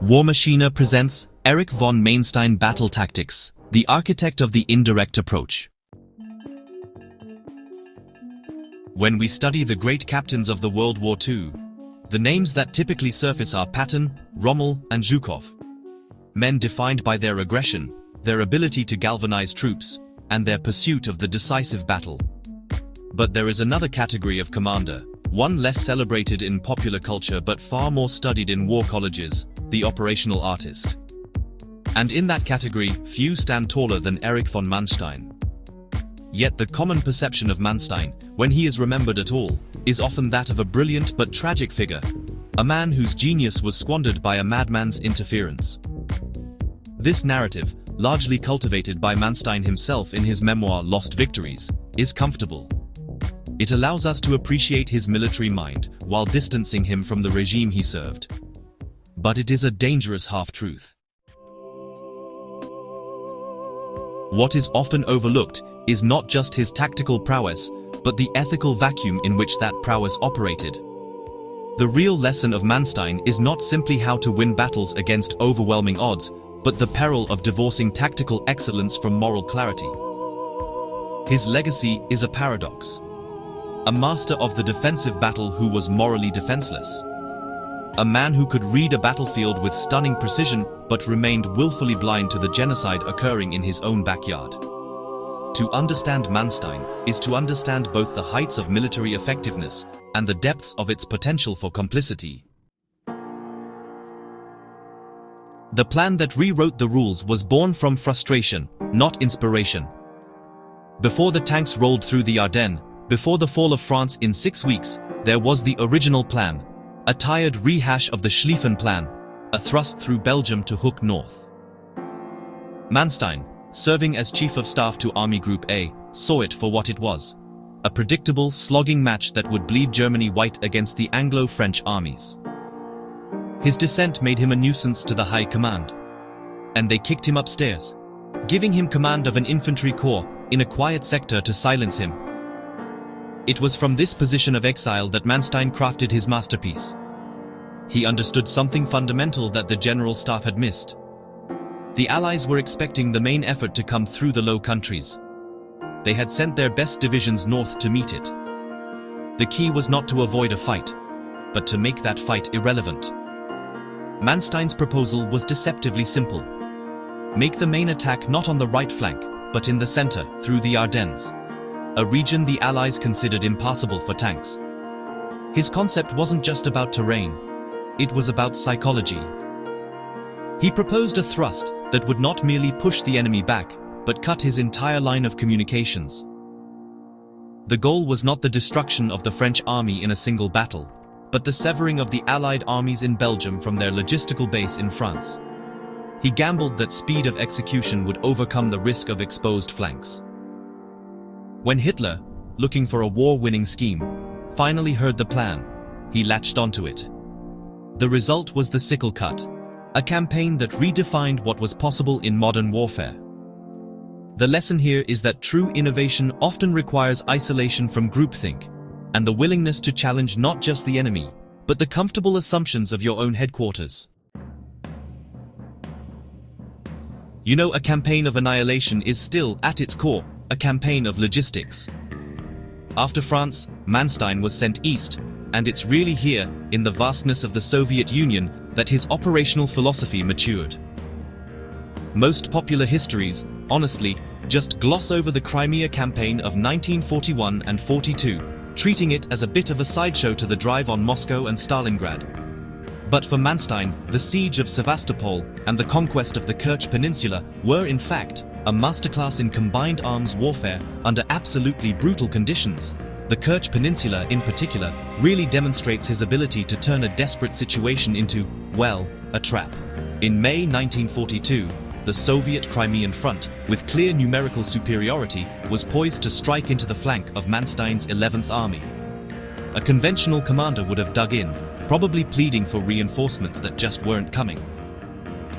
War Machina presents Erich von Mainstein Battle Tactics, the architect of the indirect approach. When we study the great captains of the World War II, the names that typically surface are Patton, Rommel, and Zhukov. Men defined by their aggression, their ability to galvanize troops, and their pursuit of the decisive battle. But there is another category of commander, one less celebrated in popular culture but far more studied in war colleges, the operational artist. And in that category, few stand taller than Erich von Manstein. Yet the common perception of Manstein, when he is remembered at all, is often that of a brilliant but tragic figure, a man whose genius was squandered by a madman's interference. This narrative, largely cultivated by Manstein himself in his memoir Lost Victories, is comfortable. It allows us to appreciate his military mind while distancing him from the regime he served. But it is a dangerous half-truth. What is often overlooked is not just his tactical prowess, but the ethical vacuum in which that prowess operated. The real lesson of Manstein is not simply how to win battles against overwhelming odds, but the peril of divorcing tactical excellence from moral clarity. His legacy is a paradox. A master of the defensive battle who was morally defenseless. A man who could read a battlefield with stunning precision but remained willfully blind to the genocide occurring in his own backyard. To understand Manstein is to understand both the heights of military effectiveness and the depths of its potential for complicity. The plan that rewrote the rules was born from frustration, not inspiration. Before the tanks rolled through the Ardennes, before the fall of France in 6 weeks, there was the original plan, a tired rehash of the Schlieffen Plan, a thrust through Belgium to hook north. Manstein, serving as Chief of Staff to Army Group A, saw it for what it was, a predictable, slogging match that would bleed Germany white against the Anglo-French armies. His dissent made him a nuisance to the High Command, and they kicked him upstairs, giving him command of an infantry corps in a quiet sector to silence him. It was from this position of exile that Manstein crafted his masterpiece. He understood something fundamental that the General Staff had missed. The Allies were expecting the main effort to come through the Low Countries. They had sent their best divisions north to meet it. The key was not to avoid a fight, but to make that fight irrelevant. Manstein's proposal was deceptively simple. Make the main attack not on the right flank, but in the center, through the Ardennes, a region the Allies considered impassable for tanks. His concept wasn't just about terrain, it was about psychology. He proposed a thrust that would not merely push the enemy back, but cut his entire line of communications. The goal was not the destruction of the French army in a single battle, but the severing of the Allied armies in Belgium from their logistical base in France. He gambled that speed of execution would overcome the risk of exposed flanks. When Hitler, looking for a war-winning scheme, finally heard the plan, he latched onto it. The result was the Sickle Cut, a campaign that redefined what was possible in modern warfare. The lesson here is that true innovation often requires isolation from groupthink, and the willingness to challenge not just the enemy, but the comfortable assumptions of your own headquarters. You know, a campaign of annihilation is still, at its core, a campaign of logistics. After France, Manstein was sent east, and it's really here, in the vastness of the Soviet Union, that his operational philosophy matured. Most popular histories, honestly, just gloss over the Crimea campaign of 1941 and 42, treating it as a bit of a sideshow to the drive on Moscow and Stalingrad. But for Manstein, the siege of Sevastopol and the conquest of the Kerch Peninsula were, in fact, a masterclass in combined arms warfare under absolutely brutal conditions. The Kerch Peninsula, in particular, really demonstrates his ability to turn a desperate situation into, well, a trap. In May 1942, the Soviet Crimean Front, with clear numerical superiority, was poised to strike into the flank of Manstein's 11th Army. A conventional commander would have dug in, probably pleading for reinforcements that just weren't coming.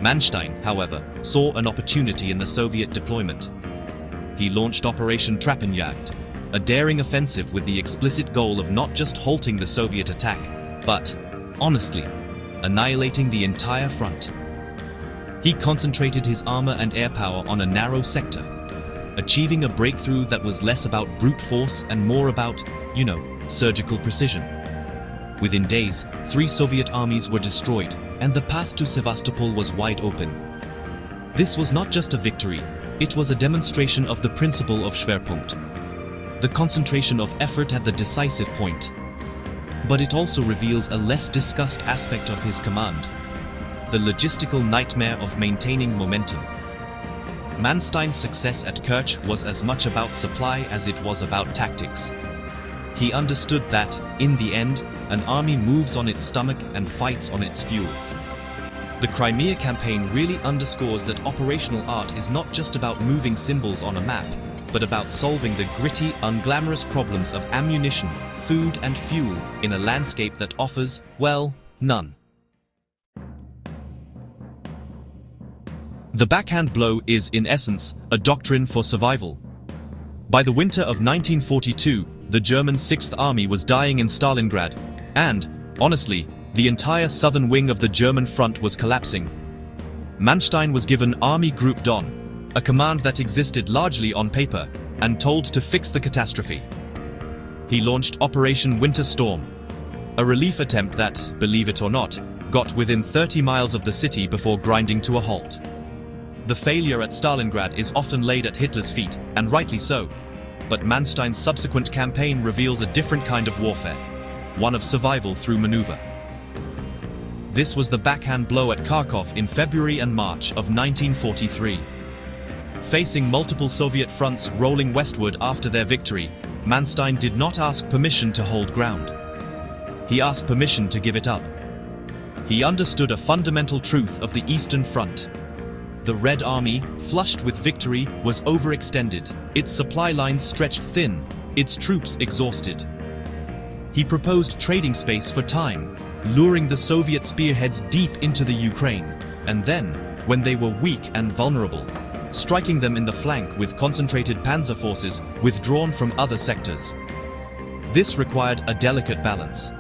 Manstein, however, saw an opportunity in the Soviet deployment. He launched Operation Trappenjagd, a daring offensive with the explicit goal of not just halting the Soviet attack, but, honestly, annihilating the entire front. He concentrated his armor and air power on a narrow sector, achieving a breakthrough that was less about brute force and more about, surgical precision. Within days, 3 Soviet armies were destroyed, and the path to Sevastopol was wide open. This was not just a victory, it was a demonstration of the principle of Schwerpunkt, the concentration of effort at the decisive point. But it also reveals a less discussed aspect of his command, the logistical nightmare of maintaining momentum. Manstein's success at Kerch was as much about supply as it was about tactics. He understood that, in the end, an army moves on its stomach and fights on its fuel. The Crimea campaign really underscores that operational art is not just about moving symbols on a map, but about solving the gritty, unglamorous problems of ammunition, food and fuel in a landscape that offers, well, none. The backhand blow is, in essence, a doctrine for survival. By the winter of 1942, the German 6th Army was dying in Stalingrad, and, honestly, the entire southern wing of the German front was collapsing. Manstein was given Army Group Don, a command that existed largely on paper, and told to fix the catastrophe. He launched Operation Winter Storm, a relief attempt that, believe it or not, got within 30 miles of the city before grinding to a halt. The failure at Stalingrad is often laid at Hitler's feet, and rightly so. But Manstein's subsequent campaign reveals a different kind of warfare, one of survival through maneuver. This was the backhand blow at Kharkov in February and March of 1943. Facing multiple Soviet fronts rolling westward after their victory, Manstein did not ask permission to hold ground. He asked permission to give it up. He understood a fundamental truth of the Eastern Front. The Red Army, flushed with victory, was overextended, its supply lines stretched thin, its troops exhausted. He proposed trading space for time, luring the Soviet spearheads deep into the Ukraine, and then, when they were weak and vulnerable, striking them in the flank with concentrated panzer forces withdrawn from other sectors. This required a delicate balance.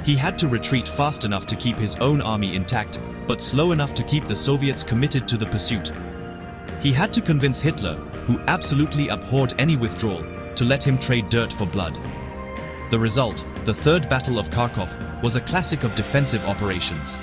He had to retreat fast enough to keep his own army intact, but slow enough to keep the Soviets committed to the pursuit. He had to convince Hitler, who absolutely abhorred any withdrawal, to let him trade dirt for blood. The result, the Third Battle of Kharkov, was a classic of defensive operations.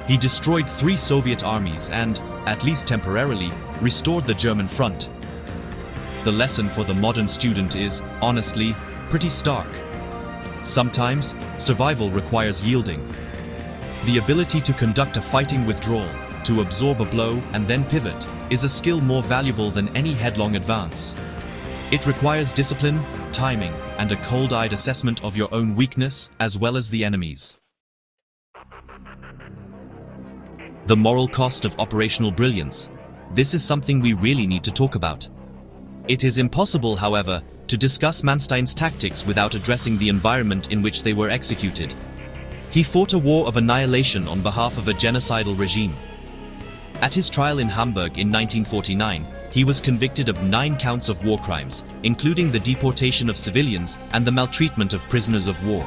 He destroyed 3 Soviet armies and, at least temporarily, restored the German front. The lesson for the modern student is, honestly, pretty stark. Sometimes, survival requires yielding. The ability to conduct a fighting withdrawal, to absorb a blow and then pivot, is a skill more valuable than any headlong advance. It requires discipline, timing, and a cold-eyed assessment of your own weakness as well as the enemy's. The moral cost of operational brilliance. This is something we really need to talk about. It is impossible, however, to discuss Manstein's tactics without addressing the environment in which they were executed. He fought a war of annihilation on behalf of a genocidal regime. At his trial in Hamburg in 1949, he was convicted of 9 counts of war crimes, including the deportation of civilians and the maltreatment of prisoners of war.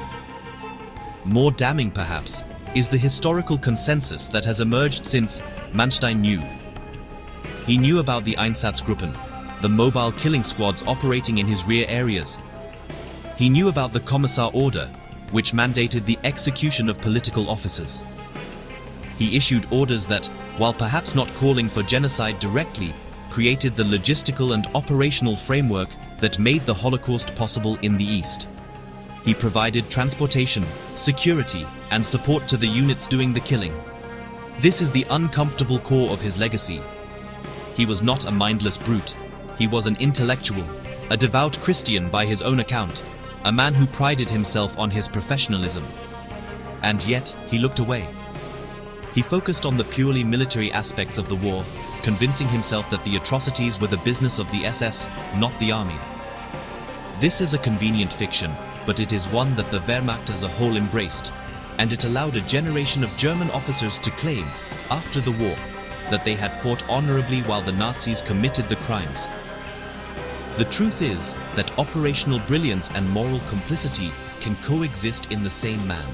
More damning, perhaps, is the historical consensus that has emerged since Manstein knew. He knew about the Einsatzgruppen, the mobile killing squads operating in his rear areas. He knew about the Kommissar Order, which mandated the execution of political officers. He issued orders that, while perhaps not calling for genocide directly, created the logistical and operational framework that made the Holocaust possible in the East. He provided transportation, security, and support to the units doing the killing. This is the uncomfortable core of his legacy. He was not a mindless brute. He was an intellectual, a devout Christian by his own account, a man who prided himself on his professionalism. And yet, he looked away. He focused on the purely military aspects of the war, convincing himself that the atrocities were the business of the SS, not the army. This is a convenient fiction, but it is one that the Wehrmacht as a whole embraced, and it allowed a generation of German officers to claim, after the war, that they had fought honorably while the Nazis committed the crimes. The truth is that operational brilliance and moral complicity can coexist in the same man.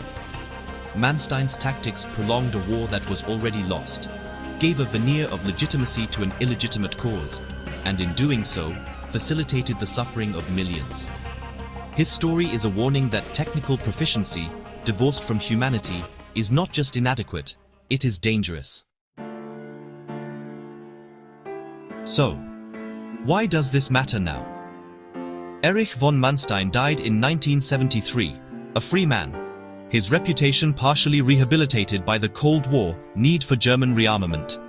Manstein's tactics prolonged a war that was already lost, gave a veneer of legitimacy to an illegitimate cause, and in doing so, facilitated the suffering of millions. His story is a warning that technical proficiency, divorced from humanity, is not just inadequate, it is dangerous. So, why does this matter now? Erich von Manstein died in 1973, a free man, his reputation partially rehabilitated by the Cold War need for German rearmament.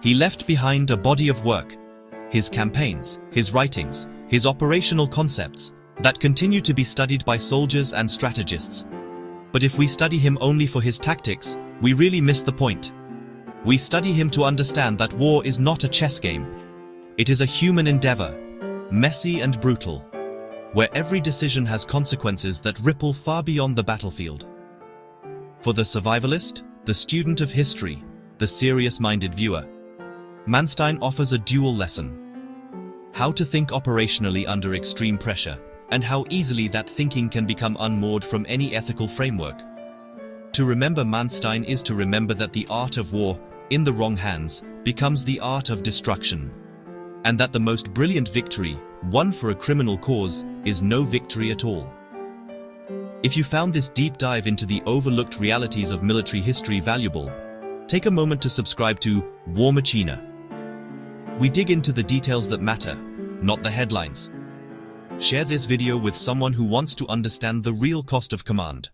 He left behind a body of work, his campaigns, his writings, his operational concepts, that continue to be studied by soldiers and strategists. But if we study him only for his tactics, we really miss the point. We study him to understand that war is not a chess game. It is a human endeavor, messy and brutal, where every decision has consequences that ripple far beyond the battlefield. For the survivalist, the student of history, the serious-minded viewer, Manstein offers a dual lesson: how to think operationally under extreme pressure, and how easily that thinking can become unmoored from any ethical framework. To remember Manstein is to remember that the art of war, in the wrong hands, becomes the art of destruction, and that the most brilliant victory, won for a criminal cause, is no victory at all. If you found this deep dive into the overlooked realities of military history valuable, take a moment to subscribe to War Machina. We dig into the details that matter, not the headlines. Share this video with someone who wants to understand the real cost of command.